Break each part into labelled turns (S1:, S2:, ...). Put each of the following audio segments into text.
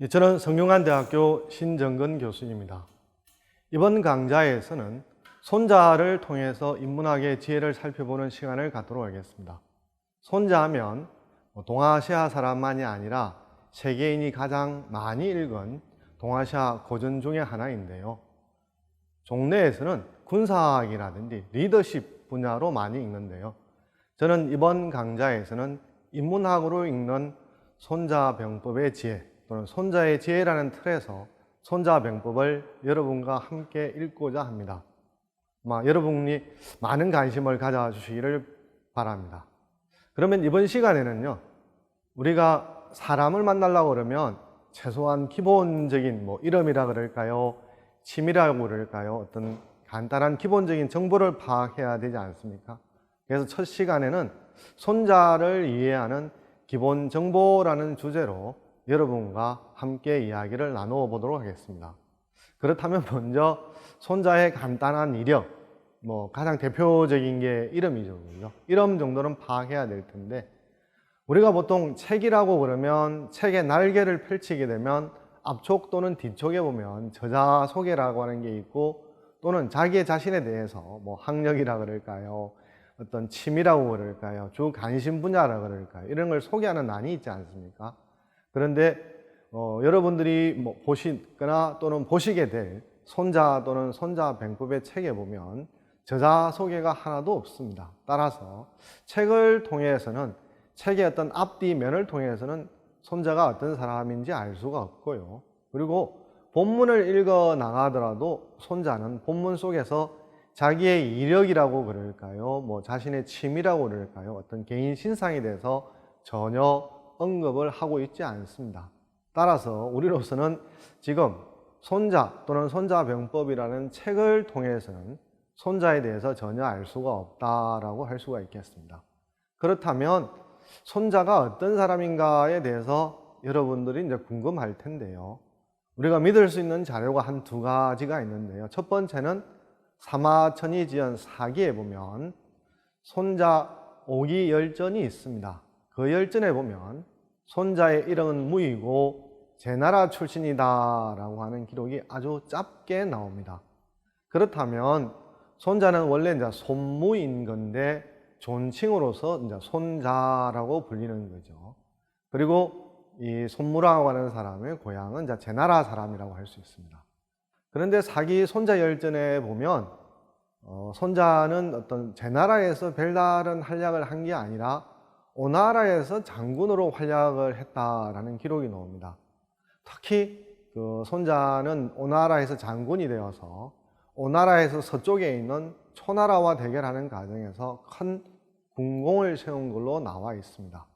S1: 저는 성균관대학교 신정근 교수입니다. 이번 강좌에서는 손자를 통해서 인문학의 지혜를 살펴보는 시간을 갖도록 하겠습니다. 손자하면 동아시아 사람만이 아니라 세계인이 가장 많이 읽은 동아시아 고전 중에 하나인데요. 종래에서는 군사학이라든지 리더십 분야로 많이 읽는데요. 저는 이번 강좌에서는 인문학으로 읽는 손자병법의 지혜 또는 손자의 지혜라는 틀에서 손자병법을 여러분과 함께 읽고자 합니다. 여러분이 많은 관심을 가져주시기를 바랍니다. 그러면 이번 시간에는요, 우리가 사람을 만나려고 그러면 최소한 기본적인 이름이라 그럴까요? 취미라고 그럴까요? 어떤 간단한 기본적인 정보를 파악해야 되지 않습니까? 그래서 첫 시간에는 손자를 이해하는 기본 정보라는 주제로 여러분과 함께 이야기를 나누어 보도록 하겠습니다. 그렇다면 먼저 손자의 간단한 이력, 가장 대표적인 게 이름이죠. 이름 정도는 파악해야 될 텐데, 우리가 보통 책이라고 그러면 책의 날개를 펼치게 되면 앞쪽 또는 뒤쪽에 보면 저자 소개라고 하는 게 있고, 또는 자기 자신에 대해서 학력이라 그럴까요? 어떤 취미라고 그럴까요? 주 관심 분야라 그럴까요? 이런 걸 소개하는 난이 있지 않습니까? 그런데 여러분들이 보시거나 또는 보시게 될 손자 또는 손자병법의 책에 보면 저자 소개가 하나도 없습니다. 따라서 책을 통해서는 책의 어떤 앞뒤면을 통해서는 손자가 어떤 사람인지 알 수가 없고요. 그리고 본문을 읽어 나가더라도 손자는 본문 속에서 자기의 이력이라고 그럴까요? 자신의 취미라고 그럴까요? 어떤 개인 신상에 대해서 전혀 언급을 하고 있지 않습니다. 따라서 우리로서는 지금 손자 또는 손자병법이라는 책을 통해서는 손자에 대해서 전혀 알 수가 없다라고 할 수가 있겠습니다. 그렇다면 손자가 어떤 사람인가에 대해서 여러분들이 이제 궁금할 텐데요. 우리가 믿을 수 있는 자료가 한 두 가지가 있는데요. 첫 번째는 사마천이 지은 사기에 보면 손자 오기 열전이 있습니다. 그 열전에 보면 손자의 이름은 무이고 제나라 출신이다 라고 하는 기록이 아주 짧게 나옵니다. 그렇다면 손자는 원래 이제 손무인 건데 존칭으로서 이제 손자라고 불리는 거죠. 그리고 이 손무라고 하는 사람의 고향은 이제 제나라 사람이라고 할 수 있습니다. 그런데 사기 손자 열전에 보면 손자는 어떤 제나라에서 별다른 활약을 한 게 아니라 오나라에서 장군으로 활약을 했다라는 기록이 나옵니다. 특히 그 손자는 오나라에서 장군이 되어서 오나라에서 서쪽에 있는 초나라와 대결하는 과정에서 큰 군功을 세운 걸로 나와 있습니다.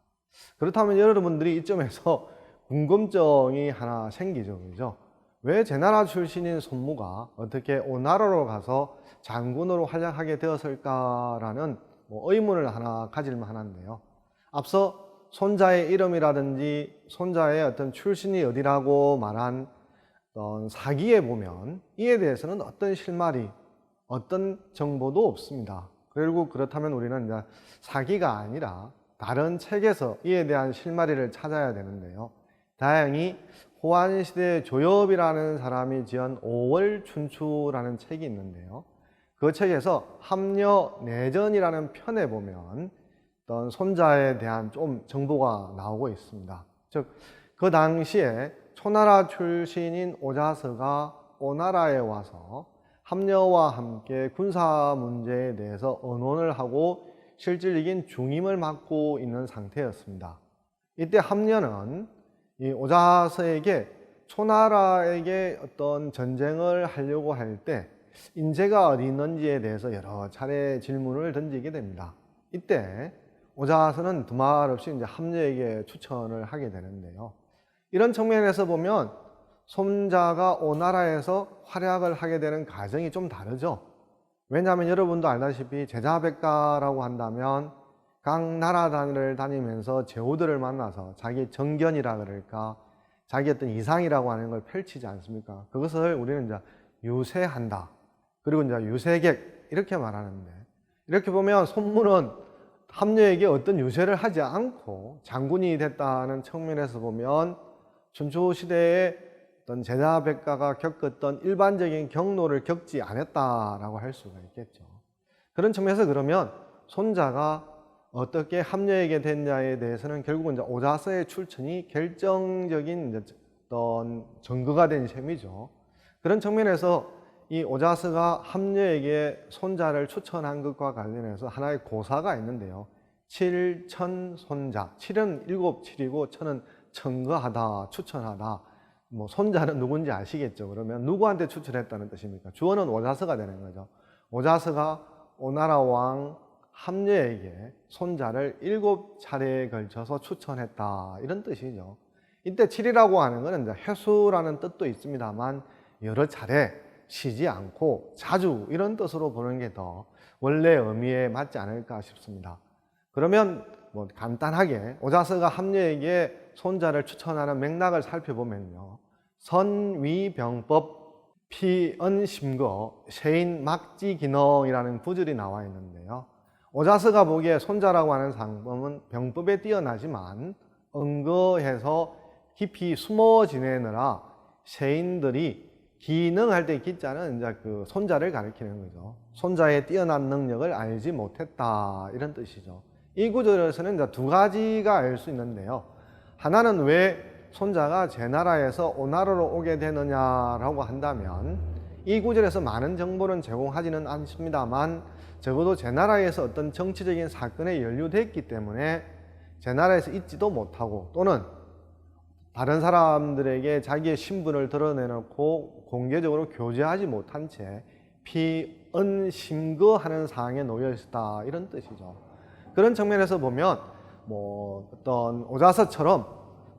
S1: 그렇다면 여러분들이 이점에서 궁금증이 하나 생기죠, 그죠? 왜 제나라 출신인 손무가 어떻게 오나라로 가서 장군으로 활약하게 되었을까라는 의문을 하나 가질 만한데요. 앞서 손자의 이름이라든지 손자의 어떤 출신이 어디라고 말한 사기에 보면 이에 대해서는 어떤 실마리, 어떤 정보도 없습니다. 결국 그렇다면 우리는 이제 사기가 아니라 다른 책에서 이에 대한 실마리를 찾아야 되는데요. 다행히 호안시대 조엽이라는 사람이 지은 5월 춘추라는 책이 있는데요. 그 책에서 함려내전이라는 편에 보면 어떤 손자에 대한 좀 정보가 나오고 있습니다. 즉, 그 당시에 초나라 출신인 오자서가 오나라에 와서 함려와 함께 군사 문제에 대해서 언론을 하고 실질적인 중임을 맡고 있는 상태였습니다. 이때 함려는 이 오자서에게 초나라에게 어떤 전쟁을 하려고 할 때 인재가 어디 있는지에 대해서 여러 차례 질문을 던지게 됩니다. 이때 오자서는 두말 없이 이제 함려에게 추천을 하게 되는데요. 이런 측면에서 보면 손자가 오나라에서 활약을 하게 되는 과정이 좀 다르죠. 왜냐하면 여러분도 알다시피 제자백가라고 한다면 각 나라를 다니면서 제후들을 만나서 자기 정견이라 그럴까, 자기 어떤 이상이라고 하는 걸 펼치지 않습니까? 그것을 우리는 이제 유세한다. 그리고 이제 유세객 이렇게 말하는데, 이렇게 보면 손무는 함려에게 어떤 유세를 하지 않고 장군이 됐다는 측면에서 보면 춘추 시대에 어떤 제자백가가 겪었던 일반적인 경로를 겪지 않았다라고 할 수가 있겠죠. 그런 측면에서 그러면 손자가 어떻게 합류하게 됐냐에 대해서는 결국은 이제 오자서의 출천이 결정적인 이제 어떤 증거가 된 셈이죠. 그런 측면에서 이 오자서가 합류에게 손자를 추천한 것과 관련해서 하나의 고사가 있는데요. 칠천 손자. 칠은 일곱 칠이고 천은 청거하다, 추천하다. 뭐 손자는 누군지 아시겠죠? 그러면 누구한테 추천했다는 뜻입니까? 주어는 오자서가 되는 거죠. 오자서가 오나라 왕 합녀에게 손자를 7차례에 걸쳐서 추천했다, 이런 뜻이죠. 이때 7이라고 하는 것은 이제 횟수라는 뜻도 있습니다만 여러 차례, 쉬지 않고 자주, 이런 뜻으로 보는 게 더 원래 의미에 맞지 않을까 싶습니다. 그러면 뭐 간단하게 오자서가 합녀에게 손자를 추천하는 맥락을 살펴보면요. 선위병법 피언심거 셰인막지기능이라는 구절이 나와 있는데요. 오자서가 보기에 손자라고 하는 상품은 병법에 뛰어나지만 은거해서 깊이 숨어 지내느라 셰인들이 기능할 때 기자는 이제 그 손자를 가리키는 거죠. 손자의 뛰어난 능력을 알지 못했다, 이런 뜻이죠. 이 구절에서는 이제 두 가지가 알 수 있는데요. 하나는 왜 손자가 제나라에서 오나라로 오게 되느냐라고 한다면 이 구절에서 많은 정보는 제공하지는 않습니다만 적어도 제나라에서 어떤 정치적인 사건에 연루됐기 때문에 제나라에서 있지도 못하고 또는 다른 사람들에게 자기의 신분을 드러내놓고 공개적으로 교제하지 못한 채 피언심거하는 상황에 놓여 있었다, 이런 뜻이죠. 그런 측면에서 보면 뭐 어떤 오자서처럼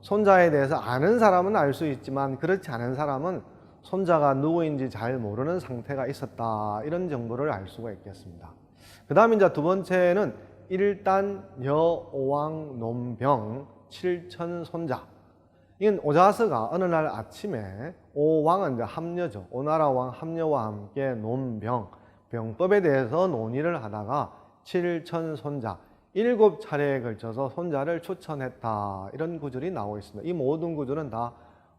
S1: 손자에 대해서 아는 사람은 알 수 있지만 그렇지 않은 사람은 손자가 누구인지 잘 모르는 상태가 있었다, 이런 정보를 알 수가 있겠습니다. 그 다음에 이제 두 번째는 일단 여오왕 논병 칠천 손자. 이건 오자서가 어느 날 아침에 오왕은 이제 합녀죠. 오나라 왕 합녀와 함께 논병, 병법에 대해서 논의를 하다가 칠천 손자, 7차례에 걸쳐서 손자를 추천했다, 이런 구절이 나오고 있습니다. 이 모든 구절은 다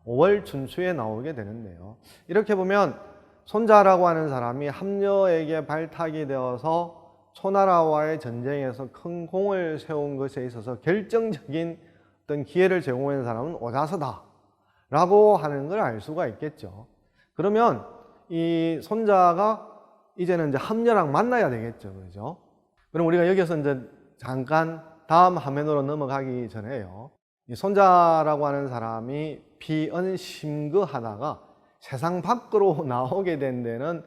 S1: 5월 춘추에 나오게 되는데요. 이렇게 보면 손자라고 하는 사람이 합녀에게 발탁이 되어서 초나라와의 전쟁에서 큰 공을 세운 것에 있어서 결정적인 어떤 기회를 제공한 사람은 오자서다 라고 하는 걸 알 수가 있겠죠. 그러면 이 손자가 이제는 이제 합녀랑 만나야 되겠죠. 그죠? 그럼 우리가 여기서 이제 잠깐 다음 화면으로 넘어가기 전에요. 이 손자라고 하는 사람이 피언심거하다가 세상 밖으로 나오게 된 데는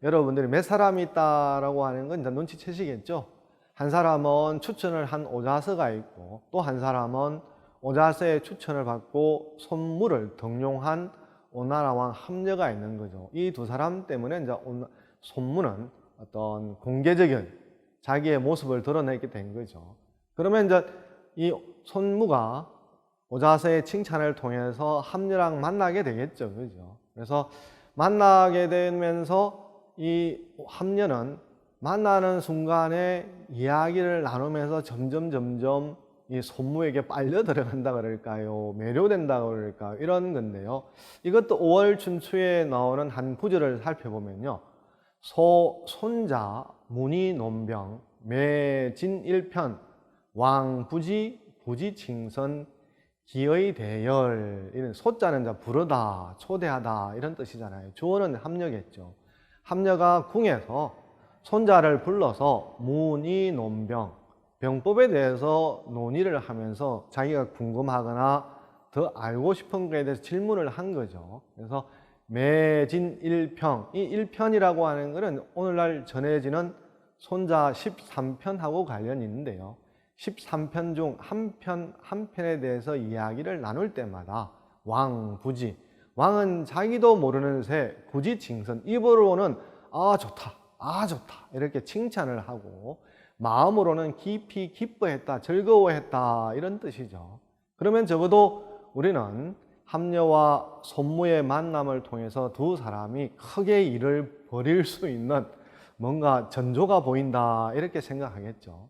S1: 여러분들이 몇 사람이 있다라고 하는 건 이제 눈치채시겠죠. 한 사람은 추천을 한 오자서가 있고 또 한 사람은 오자서의 추천을 받고 손무를 등용한 오나라 왕 합녀가 있는 거죠. 이 두 사람 때문에 이제 손무는 어떤 공개적인 자기의 모습을 드러내게 된 거죠. 그러면 이제 이 손무가 오자서의 칭찬을 통해서 합녀랑 만나게 되겠죠. 그죠? 그래서 만나게 되면서 이 합녀는 만나는 순간에 이야기를 나누면서 점점 이 손무에게 빨려 들어간다 그럴까요? 매료된다 그럴까요? 이런 건데요. 이것도 5월 춘추에 나오는 한 구절을 살펴보면요. 손자 문희 논병 매진 1편 왕부지 부지칭선 기의 대열. 이런 소자는 이제 부르다, 초대하다, 이런 뜻이잖아요. 주어는 합녀겠죠. 합녀가 궁에서 손자를 불러서 문희 논병, 병법에 대해서 논의를 하면서 자기가 궁금하거나 더 알고 싶은 것에 대해서 질문을 한 거죠. 그래서 매진 1평, 이 1편이라고 하는 것은 오늘날 전해지는 손자 13편하고 관련이 있는데요. 13편 중 한 편에 대해서 이야기를 나눌 때마다 왕, 부지, 왕은 자기도 모르는 새, 부지 칭선, 입으로는 아 좋다, 아 좋다 이렇게 칭찬을 하고 마음으로는 깊이 기뻐했다, 즐거워했다, 이런 뜻이죠. 그러면 적어도 우리는 합녀와 손무의 만남을 통해서 두 사람이 크게 일을 벌일 수 있는 뭔가 전조가 보인다, 이렇게 생각하겠죠.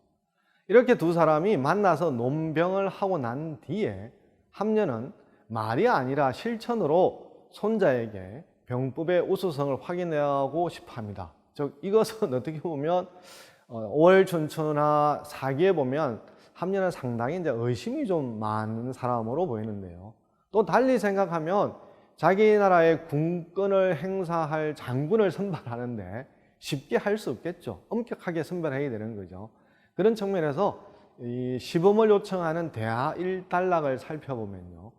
S1: 이렇게 두 사람이 만나서 논병을 하고 난 뒤에 합녀는 말이 아니라 실천으로 손자에게 병법의 우수성을 확인하고 싶어 합니다. 즉 이것은 어떻게 보면 5월 춘추나 사기에 보면 함녀는 상당히 이제 의심이 좀 많은 사람으로 보이는데요. 또 달리 생각하면 자기 나라의 군권을 행사할 장군을 선발하는데 쉽게 할 수 없겠죠. 엄격하게 선발해야 되는 거죠. 그런 측면에서 이 시범을 요청하는 대하 1단락을 살펴보면요.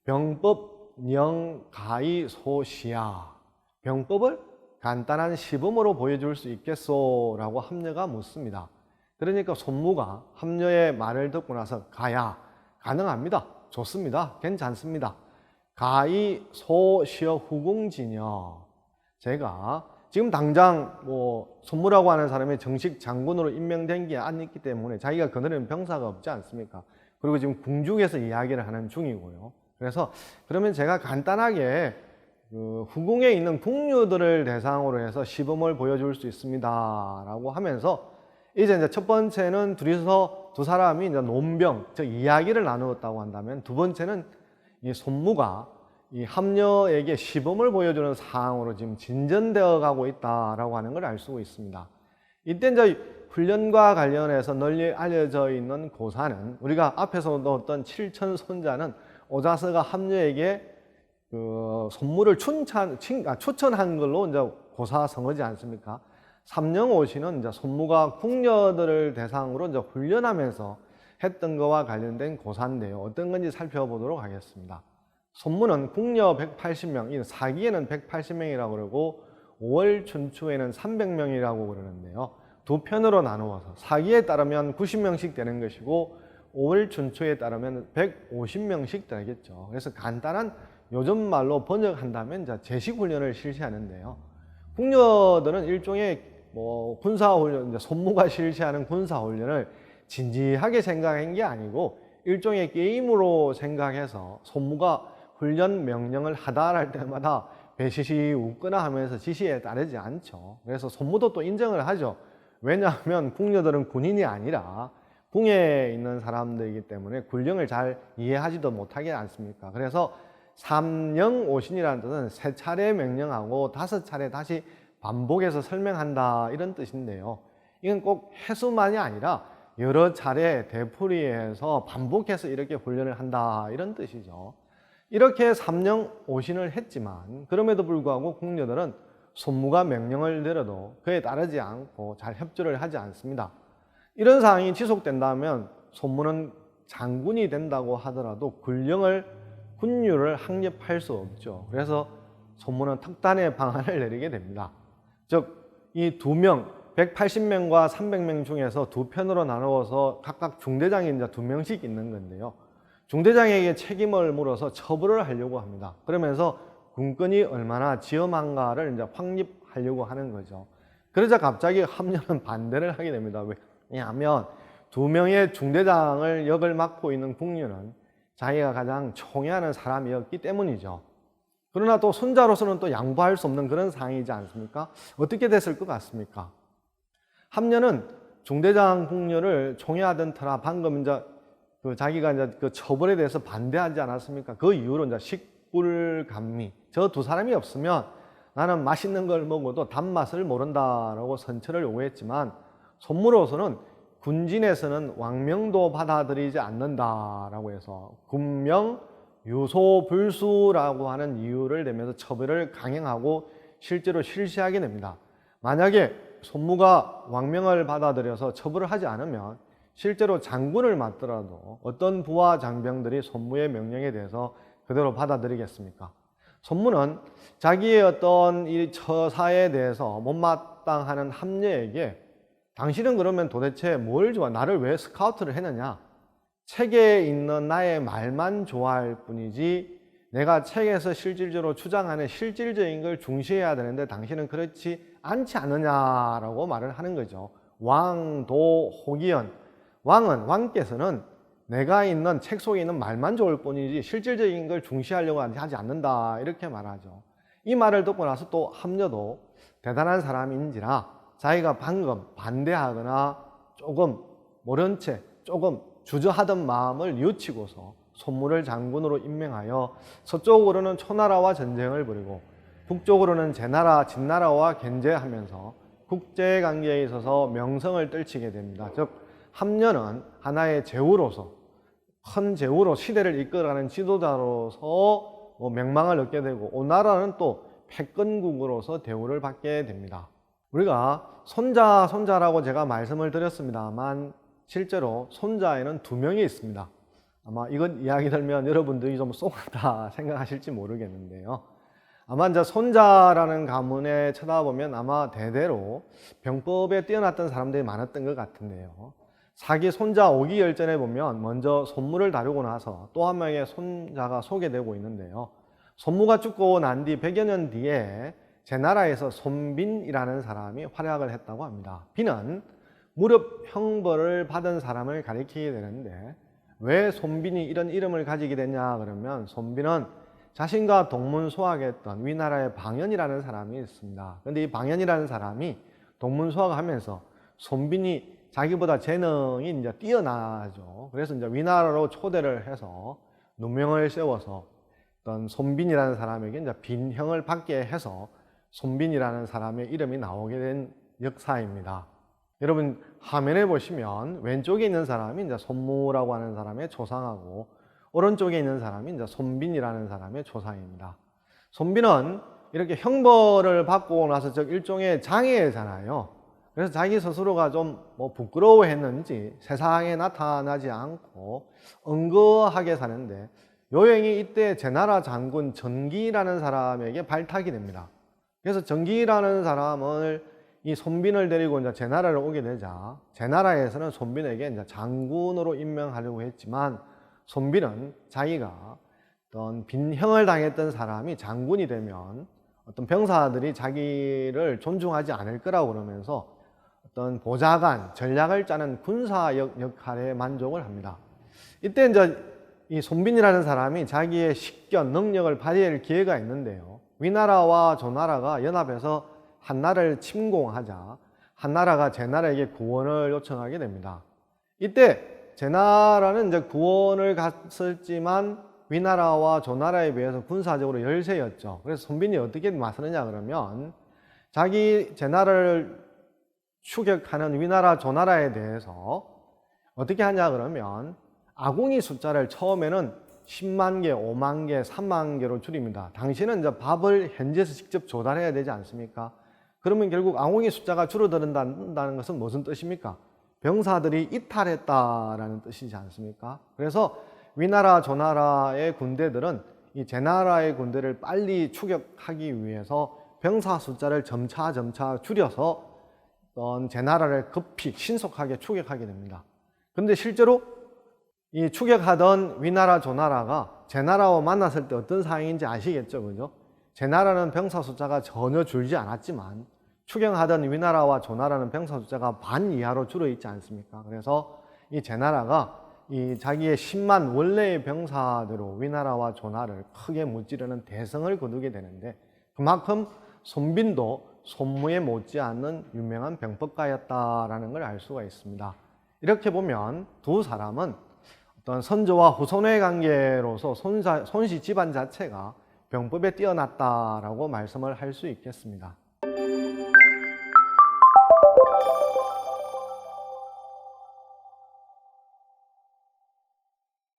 S1: 병법 영가이 소시야. 병법을 간단한 시범으로 보여줄 수 있겠소? 라고 함녀가 묻습니다. 그러니까 손무가 함녀의 말을 듣고 나서 가야, 가능합니다. 좋습니다. 괜찮습니다. 가이 소시어 후궁지녀. 제가 지금 당장 손무라고 하는 사람이 정식 장군으로 임명된 게 아니기 때문에 자기가 거느리는 병사가 없지 않습니까? 그리고 지금 궁중에서 이야기를 하는 중이고요. 그래서 그러면 제가 간단하게 후궁에 있는 궁녀들을 대상으로 해서 시범을 보여줄 수 있습니다라고 하면서 이제 첫 번째는 둘이서 두 사람이 이제 논병, 즉 이야기를 나누었다고 한다면 두 번째는 이 손무가 이 함녀에게 시범을 보여주는 상황으로 지금 진전되어 가고 있다라고 하는 걸 알 수 있습니다. 이때 이제 훈련과 관련해서 널리 알려져 있는 고사는 우리가 앞에서 넣었던 칠천손자는 오자서가 함녀에게 손무를 추천한 걸로 이제 고사성어지 않습니까? 삼령오시는 이제 손무가 궁녀들을 대상으로 이제 훈련하면서 했던 것과 관련된 고사인데요. 어떤 건지 살펴보도록 하겠습니다. 손무는 궁녀 180명, 사기에는 180명이라고 그러고 5월 춘추에는 300명이라고 그러는데요. 두 편으로 나누어서 사기에 따르면 90명씩 되는 것이고 5월 춘추에 따르면 150명씩 되겠죠. 그래서 간단한 요즘 말로 번역한다면 이제 제식 훈련을 실시하는데요. 궁녀들은 일종의 군사훈련, 이제 손무가 실시하는 군사훈련을 진지하게 생각한 게 아니고 일종의 게임으로 생각해서 손무가 훈련 명령을 하다할 때마다 배시시 웃거나 하면서 지시에 따르지 않죠. 그래서 손무도 또 인정을 하죠. 왜냐하면 궁녀들은 군인이 아니라 궁에 있는 사람들이기 때문에 군령을 잘 이해하지도 못하지 않습니까? 그래서 삼령오신이라는 뜻은 세 차례 명령하고 5차례 다시 반복해서 설명한다 이런 뜻인데요. 이건 꼭 해수만이 아니라 여러 차례 되풀이해서 반복해서 이렇게 훈련을 한다 이런 뜻이죠. 이렇게 삼령오신을 했지만 그럼에도 불구하고 궁녀들은 손무가 명령을 내려도 그에 따르지 않고 잘 협조를 하지 않습니다. 이런 상황이 지속된다면 손무는 장군이 된다고 하더라도 군류를 확립할 수 없죠. 그래서 손무는 특단의 방안을 내리게 됩니다. 즉 이 두 명, 180명과 300명 중에서 두 편으로 나누어서 각각 중대장이 이제 2명씩 있는 건데요. 중대장에게 책임을 물어서 처벌을 하려고 합니다. 그러면서 군권이 얼마나 지엄한가를 이제 확립하려고 하는 거죠. 그러자 갑자기 함녀는 반대를 하게 됩니다. 왜냐하면 2명의 중대장을 역을 맡고 있는 궁녀는 자기가 가장 총애하는 사람이었기 때문이죠. 그러나 또 손자로서는 또 양보할 수 없는 그런 상황이지 않습니까? 어떻게 됐을 것 같습니까? 함녀는 중대장 궁녀를 총애하던 터라 방금 이제 자기가 이제 그 처벌에 대해서 반대하지 않았습니까? 그 이후로 이제 식불감미, 저 두 사람이 없으면 나는 맛있는 걸 먹어도 단맛을 모른다라고 선처를 요구했지만 손무로서는 군진에서는 왕명도 받아들이지 않는다라고 해서 군명 유소불수라고 하는 이유를 내면서 처벌을 강행하고 실제로 실시하게 됩니다. 만약에 손무가 왕명을 받아들여서 처벌을 하지 않으면 실제로 장군을 맡더라도 어떤 부하 장병들이 손무의 명령에 대해서 그대로 받아들이겠습니까? 손무는 자기의 어떤 이 처사에 대해서 못마땅하는 함녀에게 당신은 그러면 도대체 뭘 좋아? 나를 왜 스카우트를 했느냐? 책에 있는 나의 말만 좋아할 뿐이지 내가 책에서 실질적으로 주장하는 실질적인 걸 중시해야 되는데 당신은 그렇지 않지 않느냐라고 말을 하는 거죠. 왕도호기연. 왕께서는 내가 있는 책 속에 있는 말만 좋을 뿐이지 실질적인 걸 중시하려고 하지 않는다 이렇게 말하죠. 이 말을 듣고 나서 또 함녀도 대단한 사람인지라 자기가 방금 반대하거나 조금 모른 채 조금 주저하던 마음을 뉘우치고서 손무를 장군으로 임명하여 서쪽으로는 초나라와 전쟁을 벌이고 북쪽으로는 제나라, 진나라와 견제하면서 국제관계에 있어서 명성을 떨치게 됩니다. 즉 함년은 하나의 제후로서, 큰 제후로 시대를 이끌어가는 지도자로서 명망을 얻게 되고, 오나라는 또 패권국으로서 대우를 받게 됩니다. 우리가 손자라고 제가 말씀을 드렸습니다만 실제로 손자에는 2명이 있습니다. 아마 이건 이야기 들면 여러분들이 좀 쏘하다 생각하실지 모르겠는데요. 아마 이제 손자라는 가문에 쳐다보면 아마 대대로 병법에 뛰어났던 사람들이 많았던 것 같은데요. 사기 손자 오기열전에 보면 먼저 손무를 다루고 나서 또 한 명의 손자가 소개되고 있는데요. 손무가 죽고 난 뒤 100여 년 뒤에 제나라에서 손빈이라는 사람이 활약을 했다고 합니다. 빈은 무렵 형벌을 받은 사람을 가리키게 되는데, 왜 손빈이 이런 이름을 가지게 됐냐 그러면, 손빈은 자신과 동문소학했던 위나라의 방연이라는 사람이 있습니다. 그런데 이 방연이라는 사람이 동문소학을 하면서 손빈이 자기보다 재능이 이제 뛰어나죠. 그래서 이제 위나라로 초대를 해서 누명을 세워서 어떤 손빈이라는 사람에게 이제 빈형을 받게 해서 손빈이라는 사람의 이름이 나오게 된 역사입니다. 여러분 화면에 보시면 왼쪽에 있는 사람이 이제 손무라고 하는 사람의 조상하고, 오른쪽에 있는 사람이 이제 손빈이라는 사람의 조상입니다. 손빈은 이렇게 형벌을 받고 나서 즉 일종의 장애잖아요. 그래서 자기 스스로가 좀 부끄러워했는지 세상에 나타나지 않고 은거하게 사는데, 요행이 이때 제나라 장군 전기라는 사람에게 발탁이 됩니다. 그래서 전기라는 사람을 이 손빈을 데리고 이제 제나라를 오게 되자, 제나라에서는 손빈에게 이제 장군으로 임명하려고 했지만, 손빈은 자기가 어떤 빈형을 당했던 사람이 장군이 되면 어떤 병사들이 자기를 존중하지 않을 거라고 그러면서 어떤 보좌관, 전략을 짜는 군사 역할에 만족을 합니다. 이때 이제 이 손빈이라는 사람이 자기의 식견, 능력을 발휘할 기회가 있는데요. 위나라와 조나라가 연합해서 한나라를 침공하자 한나라가 제나라에게 구원을 요청하게 됩니다. 이때 제나라는 이제 구원을 갔었지만 위나라와 조나라에 비해서 군사적으로 열세였죠. 그래서 손빈이 어떻게 맞서느냐 그러면, 자기 제나라를 추격하는 위나라, 조나라에 대해서 어떻게 하냐 그러면, 아궁이 숫자를 처음에는 10만 개, 5만 개, 3만 개로 줄입니다. 당시는 이제 밥을 현지에서 직접 조달해야 되지 않습니까? 그러면 결국 아궁이 숫자가 줄어든다는 것은 무슨 뜻입니까? 병사들이 이탈했다라는 뜻이지 않습니까? 그래서 위나라, 조나라의 군대들은 이 제나라의 군대를 빨리 추격하기 위해서 병사 숫자를 점차 줄여서 제나라를 급히 신속하게 추격하게 됩니다. 그런데 실제로 이 추격하던 위나라, 조나라가 제나라와 만났을 때 어떤 상황인지 아시겠죠? 그죠? 제나라는 병사 숫자가 전혀 줄지 않았지만 추격하던 위나라와 조나라는 병사 숫자가 반 이하로 줄어 있지 않습니까? 그래서 이 제나라가 이 자기의 10만 원래의 병사대로 위나라와 조나라를 크게 무찌르는 대성을 거두게 되는데, 그만큼 손빈도 손무에 못지않는 유명한 병법가였다라는 걸 알 수가 있습니다. 이렇게 보면 두 사람은 어떤 선조와 후손의 관계로서 손씨 집안 자체가 병법에 뛰어났다라고 말씀을 할 수 있겠습니다.